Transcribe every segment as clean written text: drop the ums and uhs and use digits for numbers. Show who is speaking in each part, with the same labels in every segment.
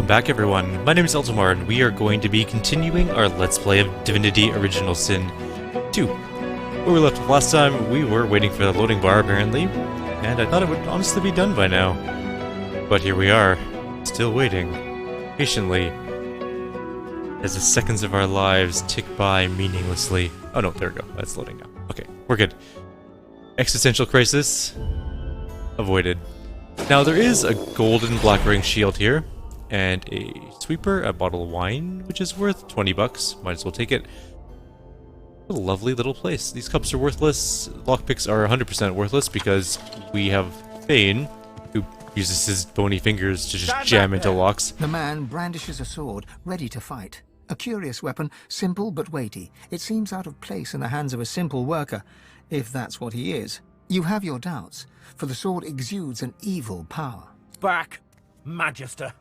Speaker 1: Welcome back everyone, my name is Eltimar and we are going to be continuing our Let's Play of Divinity Original Sin 2. Where we left off last time, we were waiting for the loading bar apparently, and I thought it would honestly be done by now. But here we are, still waiting, patiently, as the seconds of our lives tick by meaninglessly. Oh no, there we go, that's loading now. Okay, we're good. Existential crisis avoided. Now there is a golden black ring shield here, and a sweeper, a bottle of wine, which is worth 20 bucks. Might as well take it. What a lovely little place. These cups are worthless. Lockpicks are 100% worthless because we have Thane, who uses his bony fingers to just jam into locks.
Speaker 2: The man brandishes a sword, ready to fight. A curious weapon, simple but weighty. It seems out of place in the hands of a simple worker, if that's what he is. You have your doubts, for the sword exudes an evil power.
Speaker 3: Back, Magister,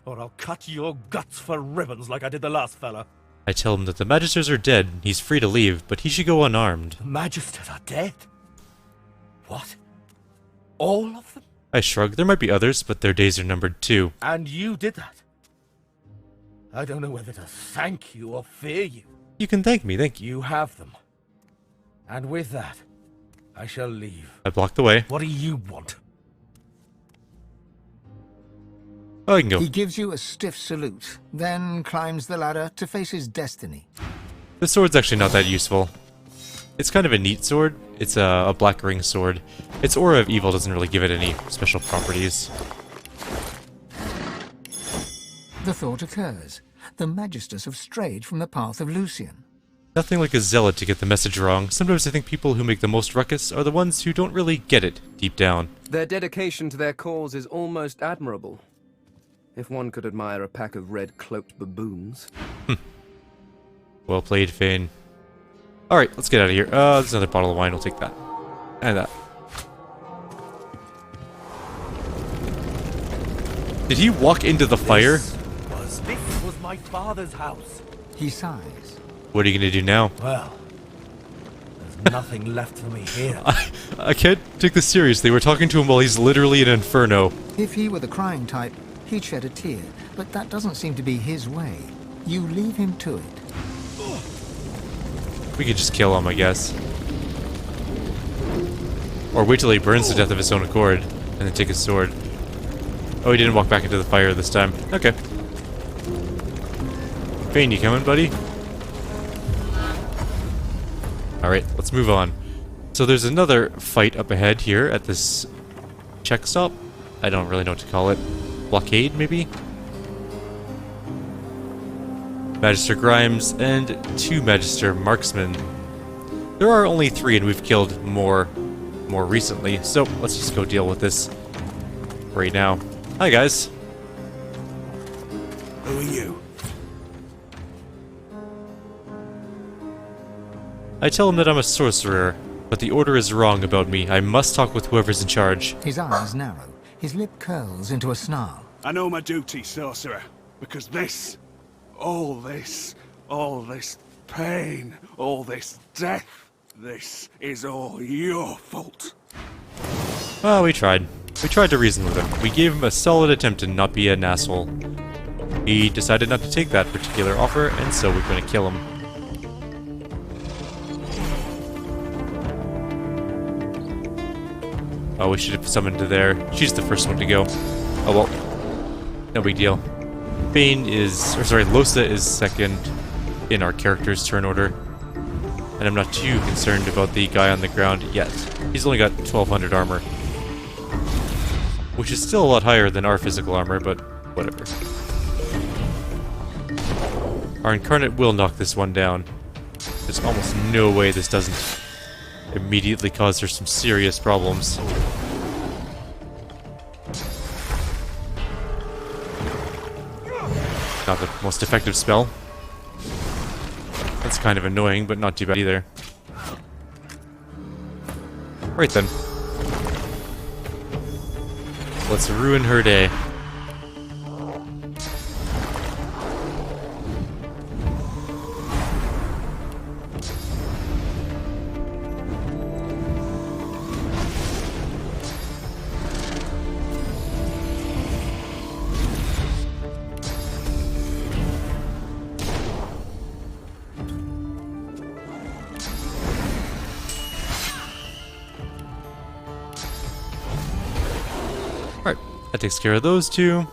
Speaker 3: or I'll cut your guts for ribbons like I did the last fella.
Speaker 1: I tell him that the Magisters are dead, and he's free to leave, but he should go unarmed.
Speaker 3: The Magisters are dead? What? All of them?
Speaker 1: I shrug. There might be others, but their days are numbered too.
Speaker 3: And you did that? I don't know whether to thank you or fear you.
Speaker 1: You can thank me, thank you.
Speaker 3: You have them. And with that, I shall leave.
Speaker 1: I block the way.
Speaker 3: What do you want?
Speaker 1: Oh, I can go.
Speaker 2: He gives you a stiff salute, then climbs the ladder to face his destiny.
Speaker 1: The sword's actually not that useful. It's kind of a neat sword. It's a black ring sword. Its aura of evil doesn't really give it any special properties.
Speaker 2: The thought occurs. The Magisters have strayed from the path of Lucian.
Speaker 1: Nothing like a zealot to get the message wrong. Sometimes I think people who make the most ruckus are the ones who don't really get it deep down.
Speaker 4: Their dedication to their cause is almost admirable. If one could admire a pack of red-cloaked baboons.
Speaker 1: Well played, Fane. Alright, let's get out of here. There's another bottle of wine, we'll take that. And that. Did he walk into the fire?
Speaker 3: This was my father's house.
Speaker 2: He sighs.
Speaker 1: What are you gonna do now?
Speaker 3: Well, there's nothing left for me here.
Speaker 1: I can't take this seriously. We're talking to him while he's literally in Inferno.
Speaker 2: If he were the crying type, he'd shed a tear, but that doesn't seem to be his way. You leave him to it.
Speaker 1: We could just kill him, I guess. Or wait till he burns to death of his own accord, and then take his sword. Oh, he didn't walk back into the fire this time. Okay. Fane, you coming, buddy? Alright, let's move on. So there's another fight up ahead here at this check stop. I don't really know what to call it. Blockade, maybe? Magister Grimes and 2 Magister Marksmen. There are only 3 and we've killed more recently, so let's just go deal with this right now. Hi guys.
Speaker 3: Who are you?
Speaker 1: I tell him that I'm a sorcerer, but the order is wrong about me. I must talk with whoever's in charge.
Speaker 2: His eyes narrow. His lip curls into a snarl.
Speaker 5: I know my duty, sorcerer, because all this pain, all this death, this is all your fault.
Speaker 1: Well, we tried. We tried to reason with him. We gave him a solid attempt to not be an asshole. He decided not to take that particular offer, and so we're going to kill him. Oh, we should have summoned her there. She's the first one to go. Oh well. No big deal. Losa is second in our character's turn order. And I'm not too concerned about the guy on the ground yet. He's only got 1200 armor. Which is still a lot higher than our physical armor, but whatever. Our Incarnate will knock this one down. There's almost no way this doesn't immediately cause her some serious problems. Not the most effective spell. That's kind of annoying, but not too bad either. Right then. Let's ruin her day. That takes care of those two.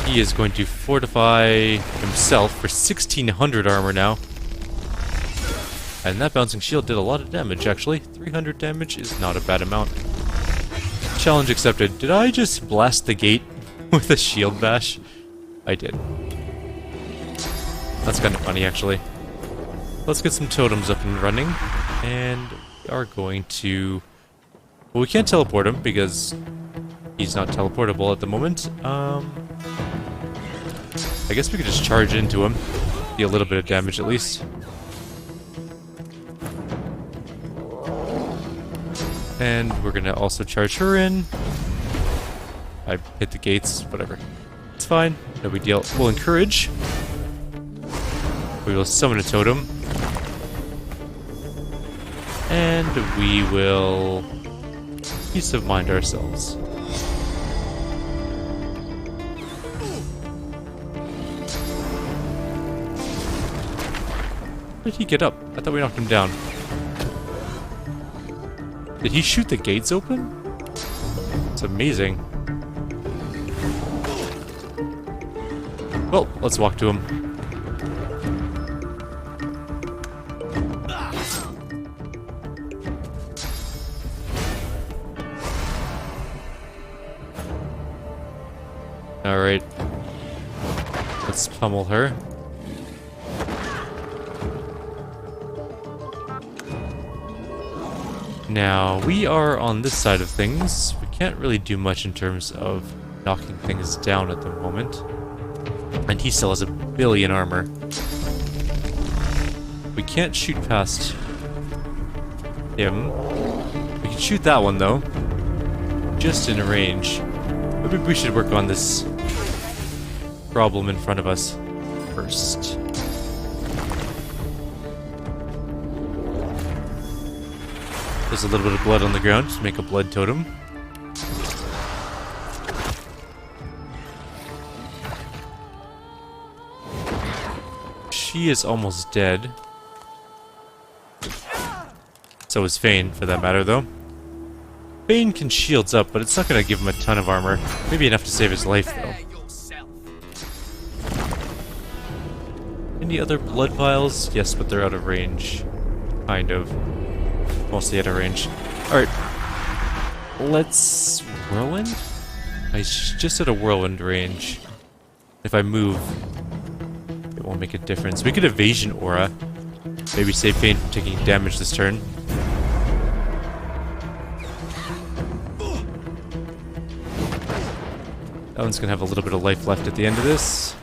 Speaker 1: He is going to fortify himself for 1600 armor now. And that bouncing shield did a lot of damage, actually. 300 damage is not a bad amount. Challenge accepted. Did I just blast the gate with a shield bash? I did. That's kind of funny, actually. Let's get some totems up and running. And we are going to... Well, we can't teleport him because he's not teleportable at the moment. I guess we could just charge into him. Do a little bit of damage at least. And we're gonna also charge her in. I hit the gates, whatever. It's fine, no big deal. We'll encourage. We will summon a totem. And we will peace of mind ourselves. Where did he get up? I thought we knocked him down. Did he shoot the gates open? It's amazing. Well, let's walk to him. Alright. Let's pummel her. Now, we are on this side of things. We can't really do much in terms of knocking things down at the moment. And he still has 1 billion armor. We can't shoot past him. We can shoot that one, though. Just in range. Maybe we should work on this problem in front of us first. There's a little bit of blood on the ground, just make a blood totem. She is almost dead. So is Fane, for that matter, though. Fane can shields up, but it's not going to give him a ton of armor. Maybe enough to save his life, though. Any other blood vials? Yes, but they're out of range. Kind of. Mostly out of range. Alright. Let's... Whirlwind? He's just at a whirlwind range. If I move, it won't make a difference. We could evasion aura. Maybe save Fane from taking damage this turn. That one's gonna have a little bit of life left at the end of this.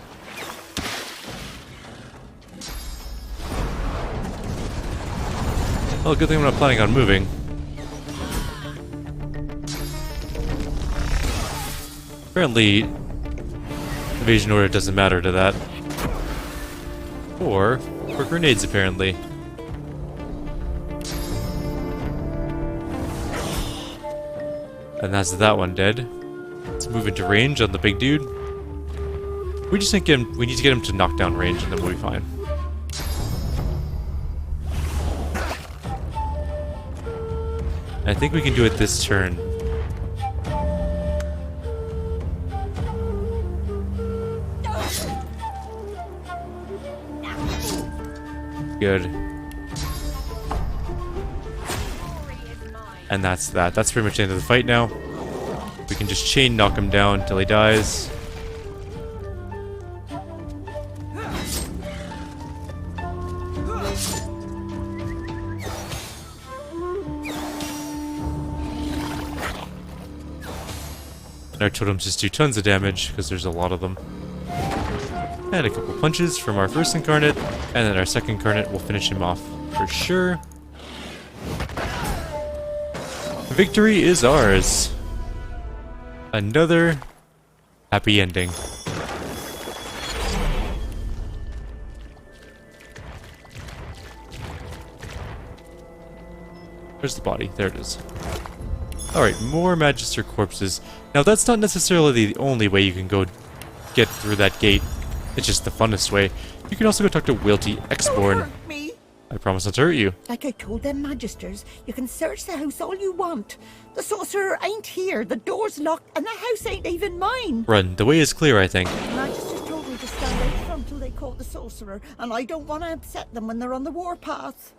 Speaker 1: Well, good thing I'm not planning on moving. Apparently, evasion order doesn't matter to that. Or for grenades, apparently. And that's that one dead. Let's move into range on the big dude. We just need to get him to knock down range, and then we'll be fine. I think we can do it this turn. Good. And that's that. That's pretty much the end of the fight now. We can just chain knock him down until he dies. And our totems just do tons of damage, because there's a lot of them. And a couple punches from our first incarnate, and then our second incarnate will finish him off for sure. Victory is ours. Another happy ending. Where's the body? There it is. Alright, more Magister corpses. Now that's not necessarily the only way you can go get through that gate. It's just the funnest way. You can also go talk to Wilty Xborn.
Speaker 6: Me?
Speaker 1: I promise not to hurt you.
Speaker 6: Like I told them magisters, you can search the house all you want. The sorcerer ain't here, the door's locked, and the house ain't even mine.
Speaker 1: Run. The way is clear, I think.
Speaker 6: The magisters told me to stand out front till they caught the sorcerer, and I don't want to upset them when they're on the warpath.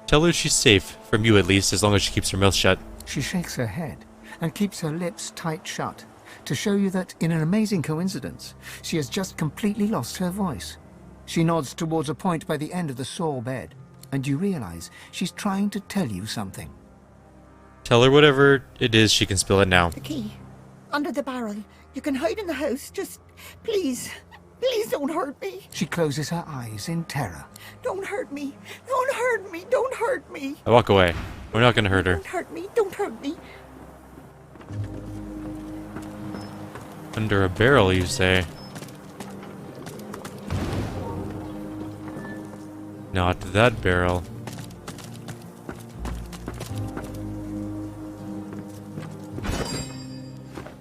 Speaker 1: Tell her she's safe, from you at least, as long as she keeps her mouth shut.
Speaker 2: She shakes her head and keeps her lips tight shut to show you that, in an amazing coincidence, she has just completely lost her voice. She nods towards a point by the end of the saw bed, and you realize she's trying to tell you something.
Speaker 1: Tell her whatever it is, she can spill it now.
Speaker 6: The key. Under the barrel. You can hide in the house. Just, please, please don't hurt me.
Speaker 2: She closes her eyes in terror.
Speaker 6: Don't hurt me. Don't hurt me. Don't hurt me.
Speaker 1: I walk away. We're not gonna hurt her.
Speaker 6: Don't hurt me. Don't hurt me.
Speaker 1: Under a barrel, you say? Not that barrel.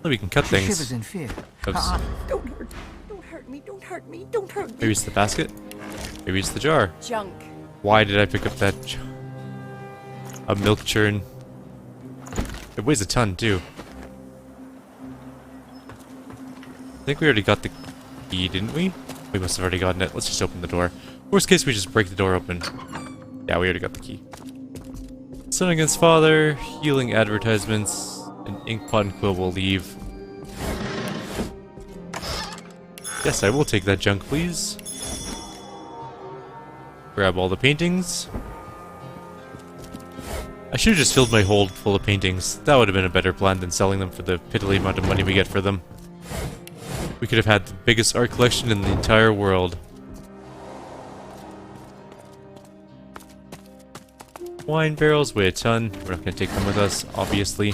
Speaker 1: Well, we can cut
Speaker 2: She
Speaker 1: things.
Speaker 2: shivers in fear. Her
Speaker 1: Oops.
Speaker 2: eye-
Speaker 6: Don't hurt. Don't hurt me. Don't hurt me. Don't hurt me.
Speaker 1: Maybe it's the basket? Maybe it's the jar.
Speaker 7: Junk.
Speaker 1: Why did I pick up that jar? A milk churn. It weighs a ton, too. I think we already got the key, didn't we? We must have already gotten it. Let's just open the door. Worst case, we just break the door open. Yeah, we already got the key. Son against father, healing advertisements, an ink pot and quill will leave. Yes, I will take that junk, please. Grab all the paintings. I should have just filled my hold full of paintings. That would have been a better plan than selling them for the piddly amount of money we get for them. We could have had the biggest art collection in the entire world. Wine barrels weigh a ton. We're not going to take them with us, obviously.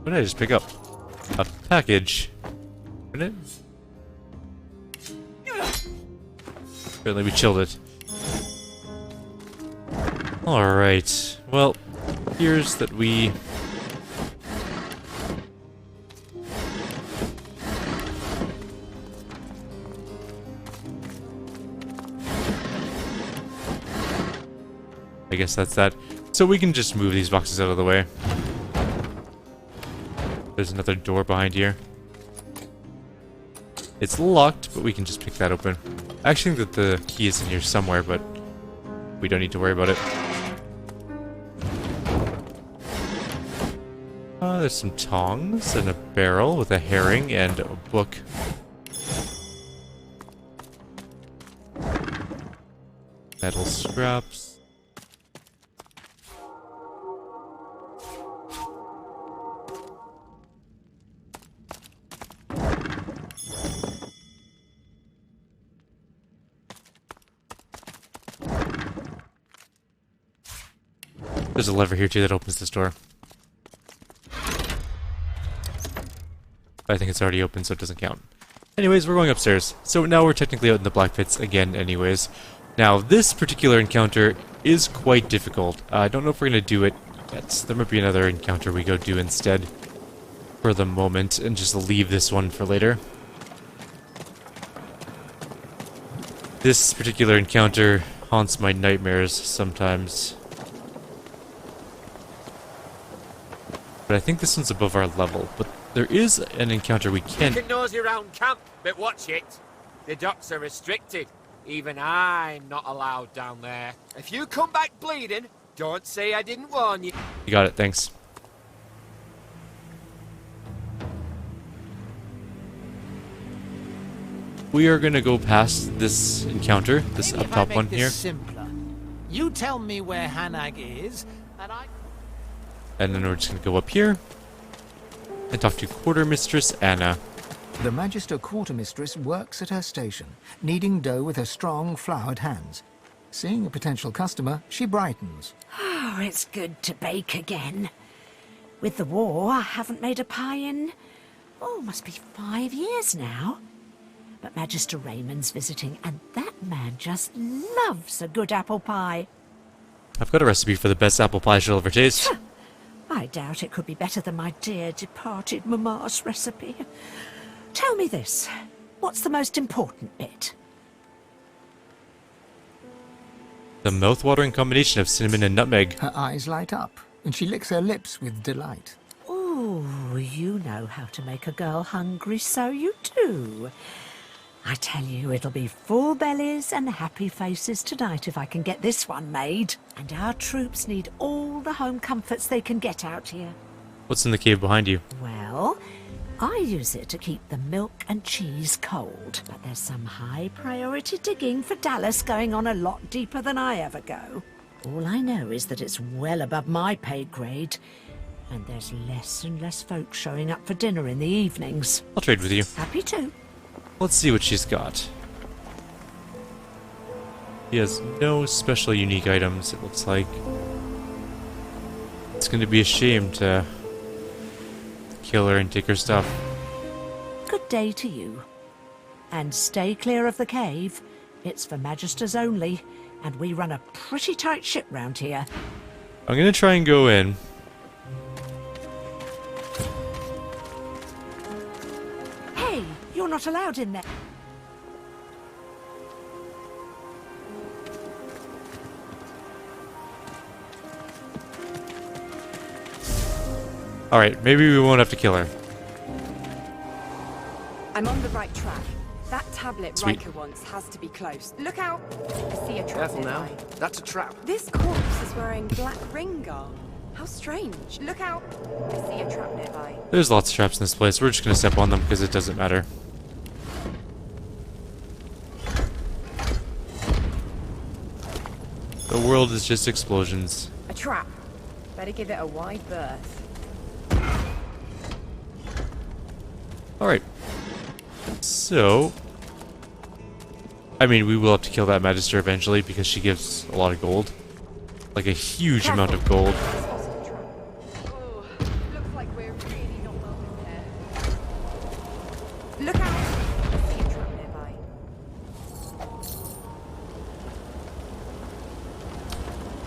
Speaker 1: What did I just pick up? A package. Didn't it? Apparently we chilled it. Alright. Well, here's that we... I guess that's that. So we can just move these boxes out of the way. There's another door behind here. It's locked, but we can just pick that open. I actually think that the key is in here somewhere, but we don't need to worry about it. There's some tongs and a barrel with a herring and a book. Metal scraps. There's a lever here too that opens this door. I think it's already open, so it doesn't count. Anyways, we're going upstairs. So now we're technically out in the Black Pits again anyways. Now, this particular encounter is quite difficult. I don't know if we're going to do it yet. There might be another encounter we go do instead for the moment, and just leave this one for later. This particular encounter haunts my nightmares sometimes. But I think this one's above our level. But there is an encounter we can...
Speaker 8: You can nosy around camp, but watch it. The docks are restricted. Even I'm not allowed down there. If you come back bleeding, don't say I didn't warn you.
Speaker 1: You got it, thanks. We are gonna go past this encounter, this
Speaker 9: Maybe
Speaker 1: up
Speaker 9: if
Speaker 1: top
Speaker 9: I
Speaker 1: one
Speaker 9: make this
Speaker 1: here.
Speaker 9: simpler. You tell me where Hanag is, and I...
Speaker 1: And then we're just gonna go up here and talk to Quartermistress Anna.
Speaker 2: The Magister Quartermistress works at her station, kneading dough with her strong, flowered hands. Seeing a potential customer, she brightens.
Speaker 7: Oh, it's good to bake again. With the war, I haven't made a pie in... oh, must be 5 years now. But Magister Raymond's visiting, and that man just loves a good apple pie.
Speaker 1: I've got a recipe for the best apple pie she'll ever taste.
Speaker 7: I doubt it could be better than my dear departed Mama's recipe. Tell me this. What's the most important bit?
Speaker 1: The mouth-watering combination of cinnamon and nutmeg.
Speaker 2: Her eyes light up, and she licks her lips with delight.
Speaker 7: Ooh, you know how to make a girl hungry, so you do. I tell you, it'll be full bellies and happy faces tonight if I can get this one made. And our troops need all the home comforts they can get out here.
Speaker 1: What's in the cave behind you?
Speaker 7: Well, I use it to keep the milk and cheese cold. But there's some high priority digging for Dallas going on a lot deeper than I ever go. All I know is that it's well above my pay grade. And there's less and less folk showing up for dinner in the evenings.
Speaker 1: I'll trade with you.
Speaker 7: Happy to.
Speaker 1: Let's see what she's got. She has no special unique items, it looks like. It's going to be a shame to kill her and take her stuff.
Speaker 7: Good day to you. And stay clear of the cave. It's for Magisters only, and we run a pretty tight ship round here.
Speaker 1: I'm going to try and go in.
Speaker 7: Hey, you're not allowed in there.
Speaker 1: Alright, maybe we won't have to kill her.
Speaker 10: I'm on the right track. That tablet
Speaker 1: Sweet.
Speaker 10: Riker wants has to be close. Look out! I see a trap
Speaker 4: Careful now.
Speaker 10: nearby.
Speaker 4: That's a trap.
Speaker 10: This corpse is wearing black ring garb. How strange. Look out! I see a trap nearby.
Speaker 1: There's lots of traps in this place. We're just going to step on them because it doesn't matter. The world is just explosions.
Speaker 10: A trap. Better give it a wide berth.
Speaker 1: Alright. So... I mean, we will have to kill that Magister eventually because she gives a lot of gold. Like a huge amount of gold.
Speaker 10: Oh, looks like we're really not well prepared. Look out! I see a trap nearby.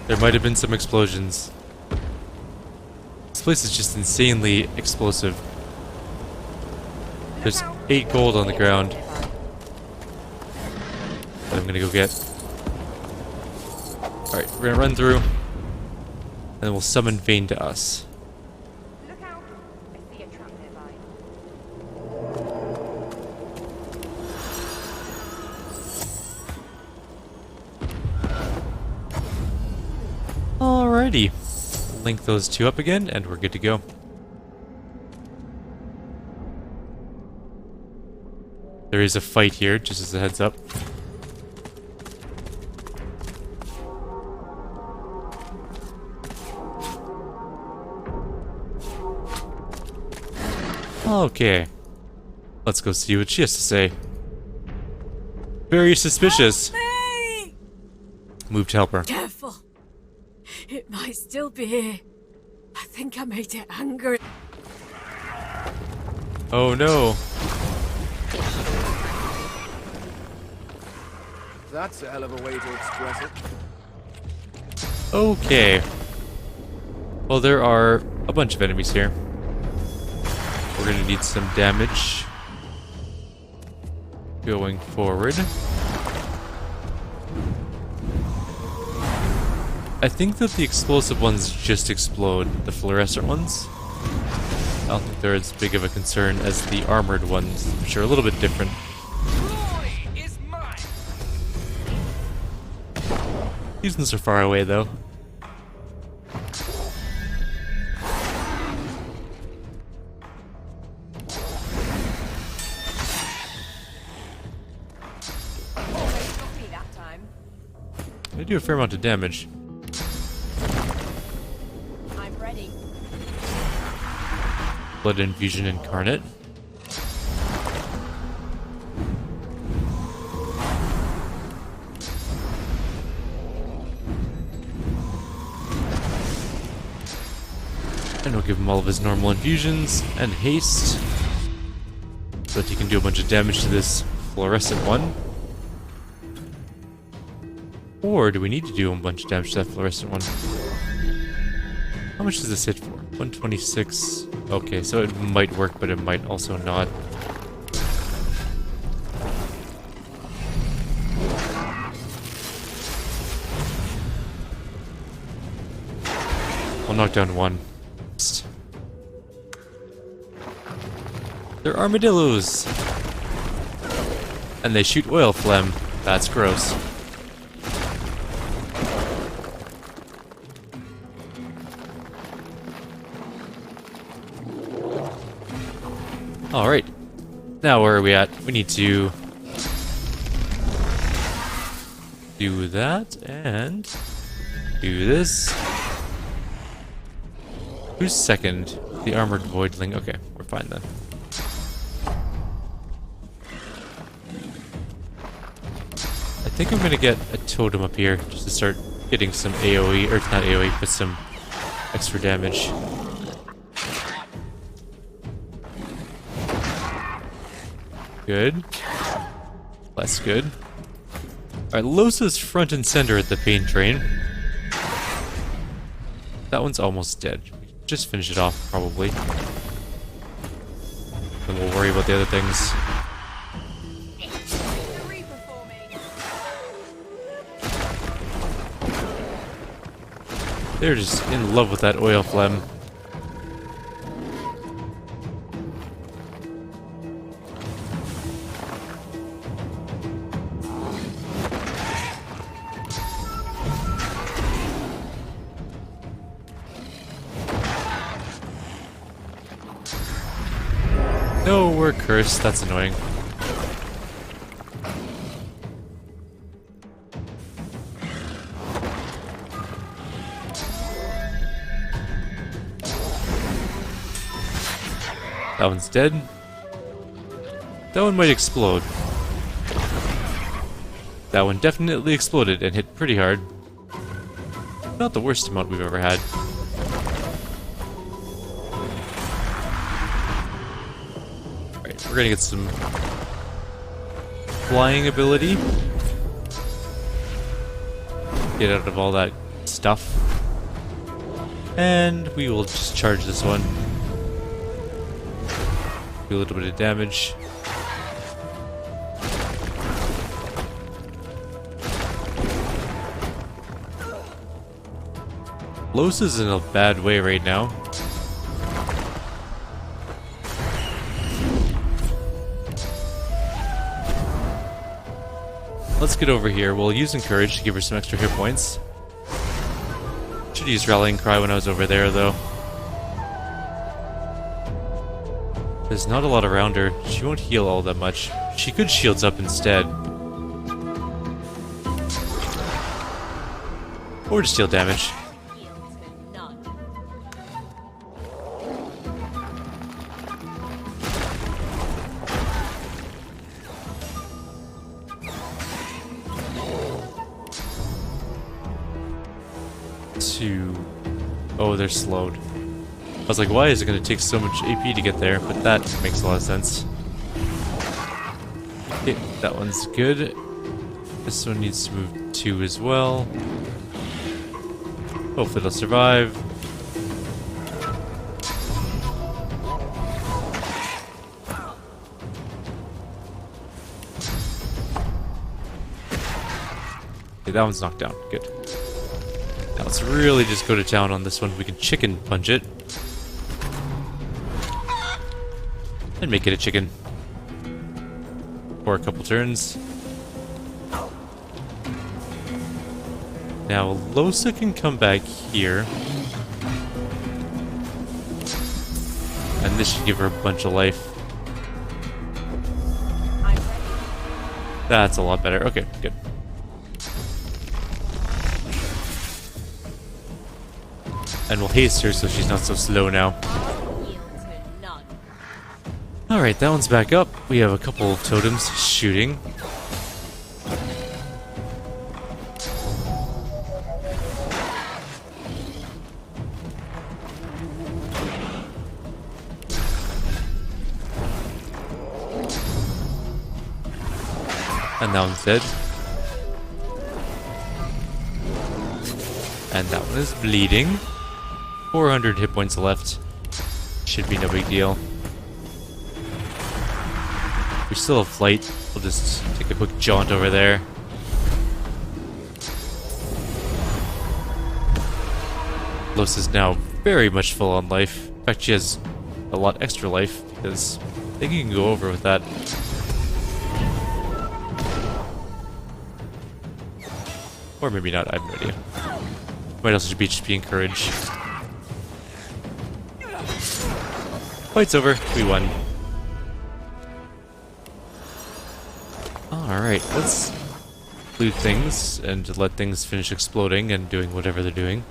Speaker 1: There might have been some explosions. This place is just insanely explosive. There's 8 gold on the ground that I'm gonna go get. Alright, we're gonna run through. And then we'll summon Vane to us.
Speaker 10: Look out! I see a trap nearby.
Speaker 1: Alrighty. Link those two up again, and we're good to go. There is a fight here, just as a heads up. Okay. Let's go see what she has to say. Very suspicious.
Speaker 11: Help me!
Speaker 1: Move to help her.
Speaker 11: Careful. It might still be here. I think I made it angry.
Speaker 1: Oh no.
Speaker 4: That's a hell of a way to express it.
Speaker 1: Okay. Well, there are a bunch of enemies here. We're gonna need some damage going forward. I think that the explosive ones just explode, the fluorescent ones. I don't think they're as big of a concern as the armored ones, which are a little bit different. These ones are far away though.
Speaker 10: Got me that time.
Speaker 1: They do a fair amount of damage.
Speaker 10: I'm ready.
Speaker 1: Blood Infusion Incarnate. And we'll give him all of his normal infusions and haste, so that he can do a bunch of damage to this fluorescent one. Or do we need to do a bunch of damage to that fluorescent one? How much does this hit for? 126. Okay, so it might work, but it might also not. I'll knock down one. They're armadillos! And they shoot oil phlegm. That's gross. Alright. Now where are we at? We need to do that and do this. Who's second? The armored voidling. Okay, we're fine then. I think I'm gonna get a totem up here just to start getting some AoE, or not AoE, but some extra damage. Good. Less good. Alright, Losa's front and center at the pain train. That one's almost dead. Just finish it off, probably. Then we'll worry about the other things. They're just in love with that oil phlegm. No, we're cursed. That's annoying. That one's dead. That one might explode. That one definitely exploded and hit pretty hard. Not the worst amount we've ever had. Alright, we're gonna get some flying ability. Get out of all that stuff. And we will just charge this one. Do a little bit of damage. Losa's in a bad way right now. Let's get over here. We'll use Encourage to give her some extra hit points. Should use Rallying Cry when I was over there, though. There's not a lot around her. She won't heal all that much. She could shields up instead. Or just deal damage. Oh, they're slowed. I was like, why is it going to take so much AP to get there? But that makes a lot of sense. Okay, that one's good. This one needs to move 2 as well. Hopefully it'll survive. Okay, that one's knocked down. Good. Now let's really just go to town on this one. We can chicken punch it. And make it a chicken. For a couple turns. Now, Losa can come back here. And this should give her a bunch of life. That's a lot better. Okay, good. And we'll haste her so she's not so slow now. Alright, that one's back up. We have a couple of totems shooting. And that one's dead. And that one is bleeding. 400 hit points left. Should be no big deal. We still have flight. We'll just take a quick jaunt over there. Los is now very much full on life. In fact, she has a lot extra life because I think you can go over with that. Or maybe not, I have no idea. Might also just be encouraged. Fight's over, we won. Alright, let's loot things and let things finish exploding and doing whatever they're doing.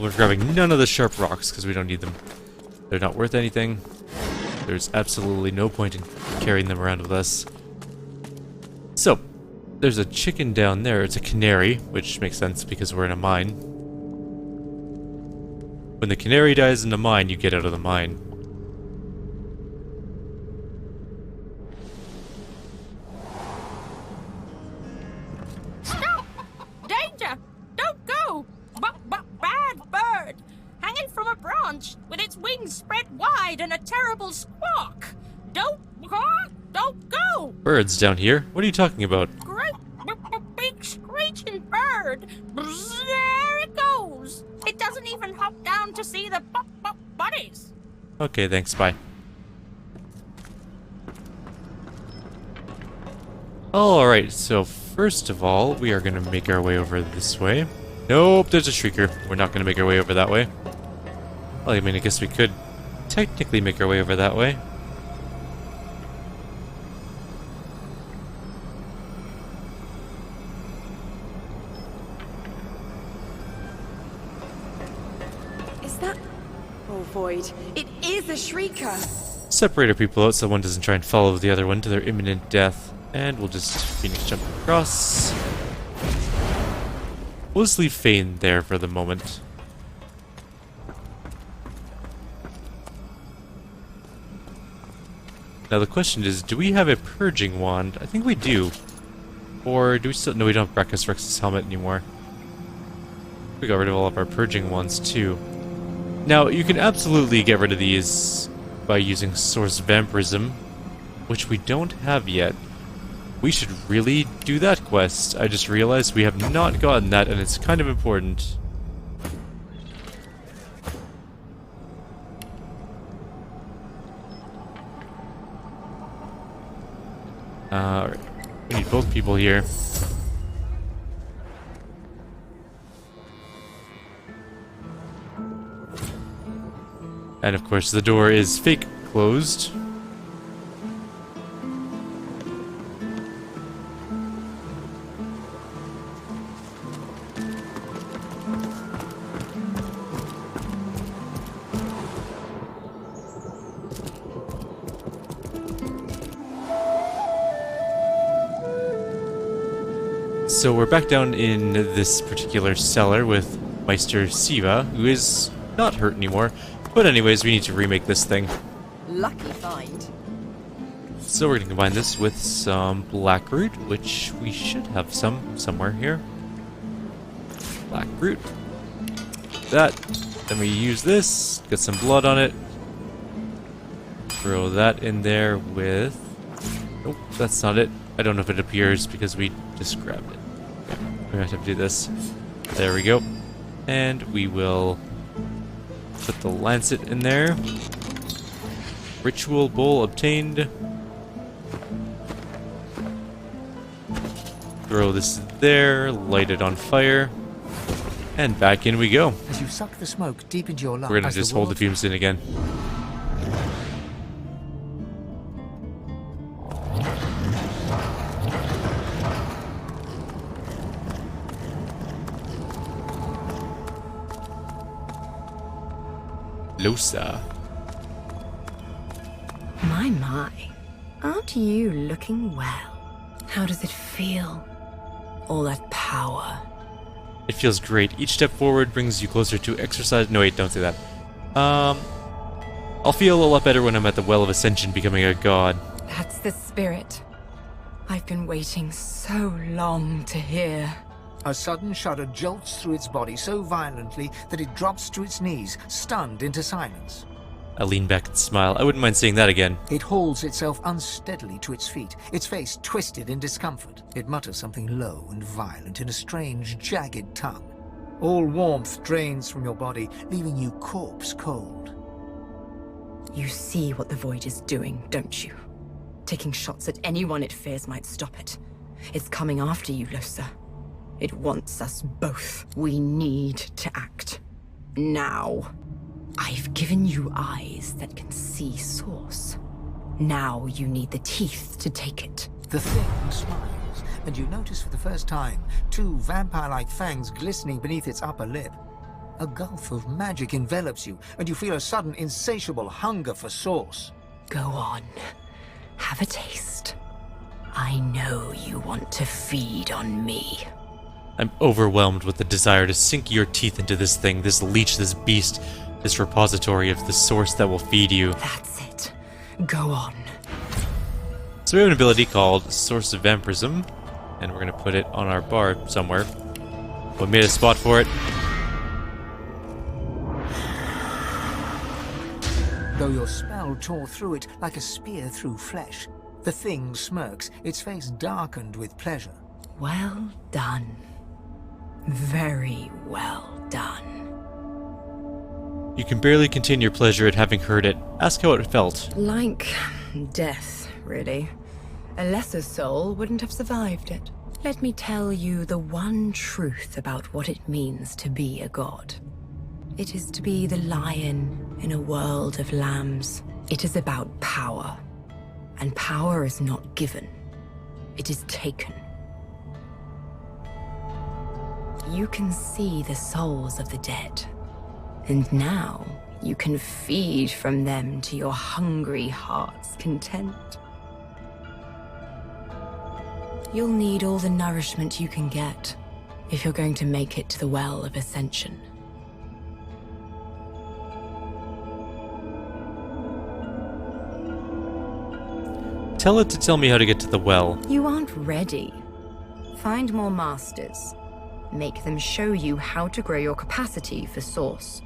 Speaker 1: We're grabbing none of the sharp rocks because we don't need them. They're not worth anything. There's absolutely no point in carrying them around with us. So, there's a chicken down there. It's a canary, which makes sense because we're in a mine. When the canary dies in the mine, you get out of the mine.
Speaker 12: Stop! Danger! Don't go! Bad bird! Hanging from a branch with its wings spread wide and a terrible squawk! Don't go!
Speaker 1: Birds down here? What are you talking about?
Speaker 12: Great big screeching bird! There it goes! It doesn't even hop down to see the buddies!
Speaker 1: Okay, thanks, bye. Alright, so first of all, we are going to make our way over this way. Nope, there's a shrieker. We're not going to make our way over that way. Well, I mean, I guess we could technically make our way over that way.
Speaker 10: Is that... Oh, Void. It is a shrieker!
Speaker 1: Separate our people out so one doesn't try and follow the other one to their imminent death. And we'll just Phoenix jump across. We'll just leave Fane there for the moment. Now the question is, do we have a purging wand? I think we do. Or do we still... No, we don't have Brachus Rex's helmet anymore. We got rid of all of our purging wands too. Now, you can absolutely get rid of these by using Source Vampirism, which we don't have yet. We should really do that quest. I just realized we have not gotten that, and it's kind of important. Alright. We need both people here. And of course, the door is fake closed. So we're back down in this particular cellar with Meister Siva, who is not hurt anymore. But anyways, we need to remake this thing.
Speaker 10: Lucky find.
Speaker 1: So we're going to combine this with some black root, which we should have some somewhere here. Black root. That. Then we use this, get some blood on it. Throw that in there with... Nope, that's not it. I don't know if it appears because we just grabbed it. Okay, we're going to have to do this. There we go. And we will put the lancet in there. Ritual bowl obtained. Throw this there, light it on fire, and back in we go.
Speaker 2: As you suck the smoke deep into your lungs,
Speaker 1: We're gonna just hold the fumes in again. Losa.
Speaker 13: My. Aren't you looking well? How does it feel? All that power.
Speaker 1: It feels great. Each step forward brings you closer to exercise. No, wait, don't say that. I'll feel a lot better when I'm at the Well of Ascension becoming a god.
Speaker 13: That's the spirit. I've been waiting so long to hear.
Speaker 2: A sudden shudder jolts through its body so violently that it drops to its knees, stunned into silence.
Speaker 1: I lean back and smile. I wouldn't mind seeing that again.
Speaker 2: It hauls itself unsteadily to its feet, its face twisted in discomfort. It mutters something low and violent in a strange, jagged tongue. All warmth drains from your body, leaving you corpse cold.
Speaker 13: You see what the Void is doing, don't you? Taking shots at anyone it fears might stop it. It's coming after you, Losa. It wants us both. We need to act. Now. I've given you eyes that can see Source. Now you need the teeth to take it.
Speaker 2: The thing smiles, and you notice for the first time 2 vampire-like fangs glistening beneath its upper lip. A gulf of magic envelops you, and you feel a sudden insatiable hunger for Source.
Speaker 13: Go on. Have a taste. I know you want to feed on me.
Speaker 1: I'm overwhelmed with the desire to sink your teeth into this thing, this leech, this beast, this repository of the source that will feed you.
Speaker 13: That's it. Go on.
Speaker 1: So we have an ability called Source of Vampirism, and we're going to put it on our bar somewhere. We made a spot for it.
Speaker 2: Though your spell tore through it like a spear through flesh, the thing smirks, its face darkened with pleasure.
Speaker 13: Well done. Very well done.
Speaker 1: You can barely contain your pleasure at having heard it. Ask how it felt.
Speaker 13: Like death, really. A lesser soul wouldn't have survived it. Let me tell you the one truth about what it means to be a god. It is to be the lion in a world of lambs. It is about power. And power is not given. It is taken. You can see the souls of the dead. And now, you can feed from them to your hungry heart's content. You'll need all the nourishment you can get if you're going to make it to the Well of Ascension.
Speaker 1: Tell it to tell me how to get to the well.
Speaker 13: You aren't ready. Find more masters. Make them show you how to grow your capacity for Source.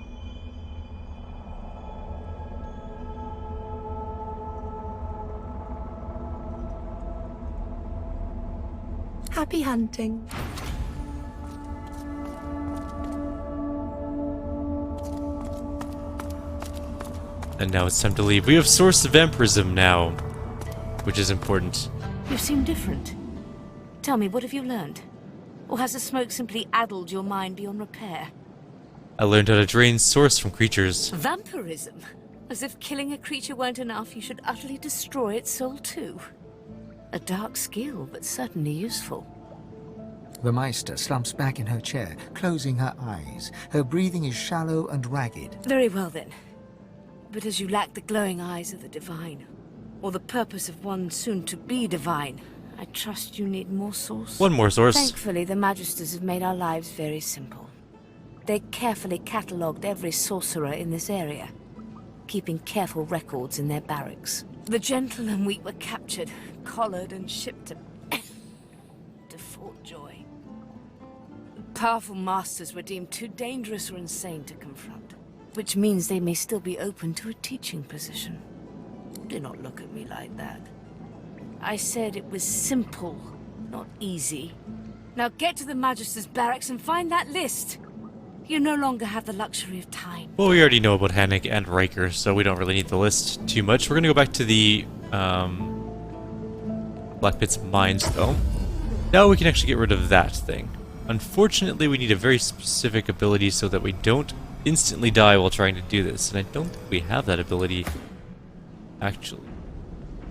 Speaker 13: Happy hunting.
Speaker 1: And now it's time to leave. We have Source of Vampirism now, which is important.
Speaker 7: You seem different. Tell me, what have you learned? Or has the smoke simply addled your mind beyond repair?
Speaker 1: I learned how to drain Source from creatures.
Speaker 7: Vampirism? As if killing a creature weren't enough, you should utterly destroy its soul too. A dark skill, but certainly useful.
Speaker 2: The Meister slumps back in her chair, closing her eyes. Her breathing is shallow and ragged.
Speaker 7: Very well then. But as you lack the glowing eyes of the divine, or the purpose of one soon to be divine, I trust you need more source.
Speaker 1: One more source.
Speaker 7: Thankfully, the Magisters have made our lives very simple. They carefully catalogued every sorcerer in this area, keeping careful records in their barracks. The gentle and weak were captured, collared, and shipped to Fort Joy. The powerful masters were deemed too dangerous or insane to confront, which means they may still be open to a teaching position. Do not look at me like that. I said it was simple, not easy. Now get to the Magister's barracks and find that list. You no longer have the luxury of time.
Speaker 1: Well, we already know about Hannick and Riker, so we don't really need the list too much. We're going to go back to the Black Pit's mines, though. Now we can actually get rid of that thing. Unfortunately, we need a very specific ability so that we don't instantly die while trying to do this, and I don't think we have that ability, actually.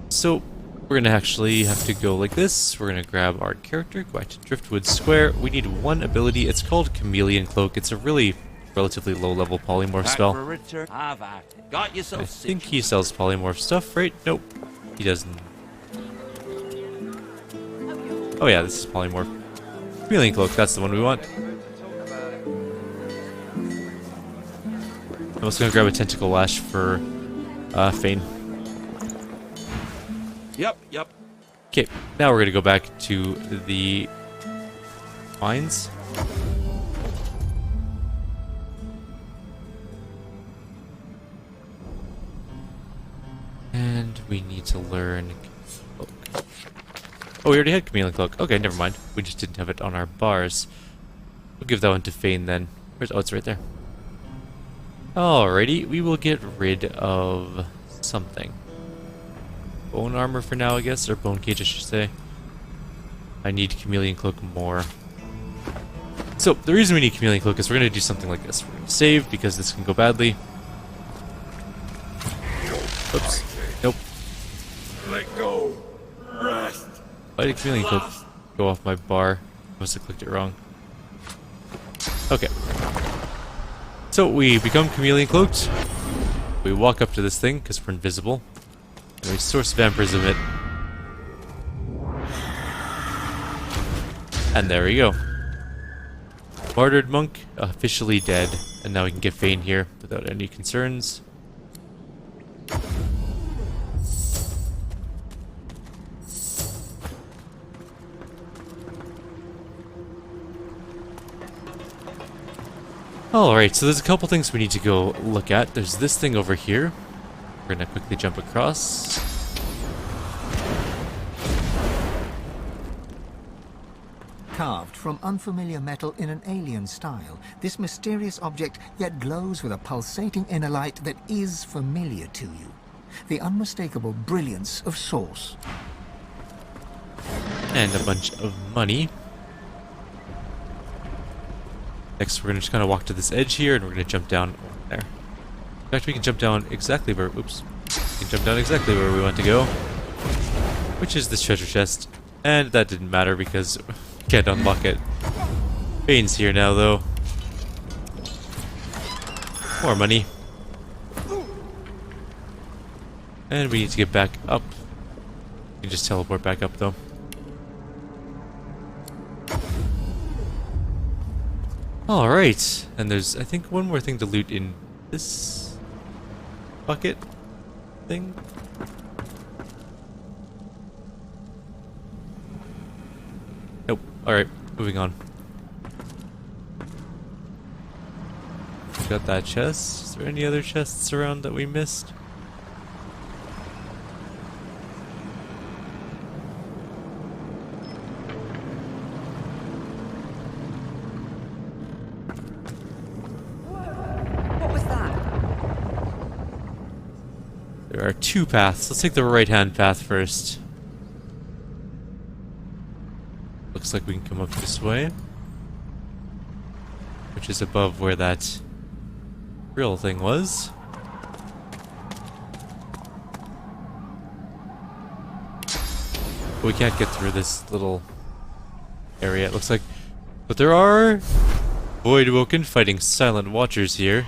Speaker 1: So, we're going to actually have to go like this. We're going to grab our character, go back to Driftwood Square. We need one ability. It's called Chameleon Cloak. It's a really relatively low-level polymorph spell.
Speaker 14: Got
Speaker 1: I
Speaker 14: yourself
Speaker 1: think he sells polymorph stuff, right? Nope, he doesn't. Oh yeah, this is polymorph. Chameleon Cloak, that's the one we want. I'm also gonna grab a Tentacle Lash for Fane.
Speaker 14: Yep.
Speaker 1: Okay, now we're gonna go back to the mines. And we need to learn Cloak. Oh, we already had Chameleon Cloak. Okay, never mind. We just didn't have it on our bars. We'll give that one to Fane then. Where's, oh, it's right there. Alrighty, we will get rid of something. Bone armor for now, I guess, or bone cage, I should say. I need Chameleon Cloak more. So, the reason we need Chameleon Cloak is we're going to do something like this. We're going to save, because this can go badly. Oops. Nope.
Speaker 5: Let go. Rest.
Speaker 1: Why did Chameleon Cloak go off my bar? I must have clicked it wrong. Okay. So, we become Chameleon Cloaked. We walk up to this thing, because we're invisible. And we source Vampirism it. And there we go. Martyred Monk, officially dead. And now we can get Fane here without any concerns. Alright, so there's a couple things we need to go look at. There's this thing over here. We're gonna quickly jump across.
Speaker 2: Carved from unfamiliar metal in an alien style, this mysterious object yet glows with a pulsating inner light that is familiar to you. The unmistakable brilliance of source.
Speaker 1: And a bunch of money. Next, we're gonna just kind of walk to this edge here, and we're gonna jump down over there. In fact, we can jump down exactly where. Oops. We can jump down exactly where we want to go, which is this treasure chest. And that didn't matter because we can't unlock it. Fane's here now, though. More money. And we need to get back up. We can just teleport back up, though. Alright, and there's, I think, one more thing to loot in this bucket thing. Nope. Alright, moving on. Got that chest. Is there any other chests around that we missed? There are two paths. Let's take the right-hand path first. Looks like we can come up this way. Which is above where that real thing was. But we can't get through this little area, it looks like. But there are Voidwoken fighting Silent Watchers here.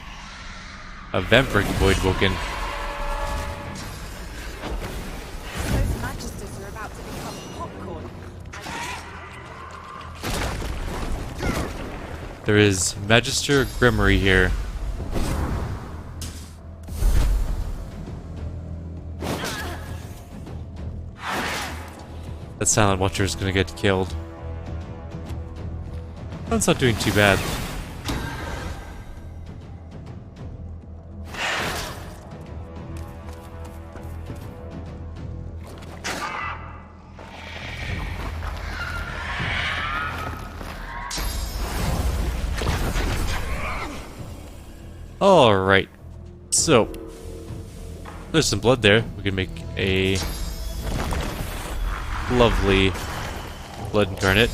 Speaker 1: A Vampiric Voidwoken. There is Magister Grimory here. That Silent Watcher is gonna get killed. That's not doing too bad. Alright, so there's some blood there. We can make a lovely blood incarnate.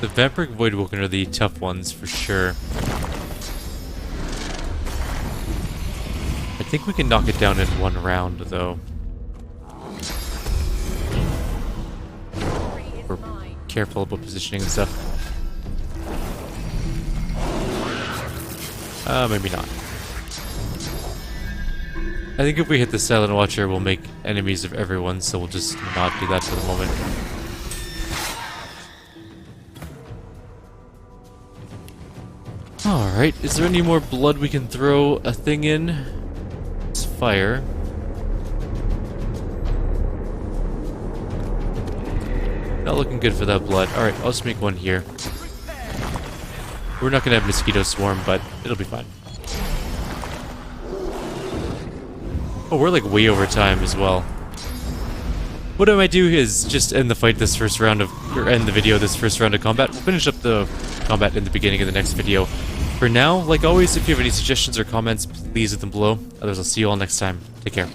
Speaker 1: The Vampiric Voidwoken are the tough ones for sure. I think we can knock it down in one round though. careful about positioning and stuff. Maybe not. I think if we hit the Silent Watcher, we'll make enemies of everyone, so we'll just not do that for the moment. Alright, is there any more blood we can throw a thing in? It's fire. Not looking good for that blood. Alright, I'll just make one here. We're not gonna have mosquito swarm, but it'll be fine. Oh, we're like way over time as well. What I might do is just end the fight this first round of, or end the video this first round of combat. We'll finish up the combat in the beginning of the next video. For now, like always, if you have any suggestions or comments, please leave them below. Otherwise, I'll see you all next time. Take care.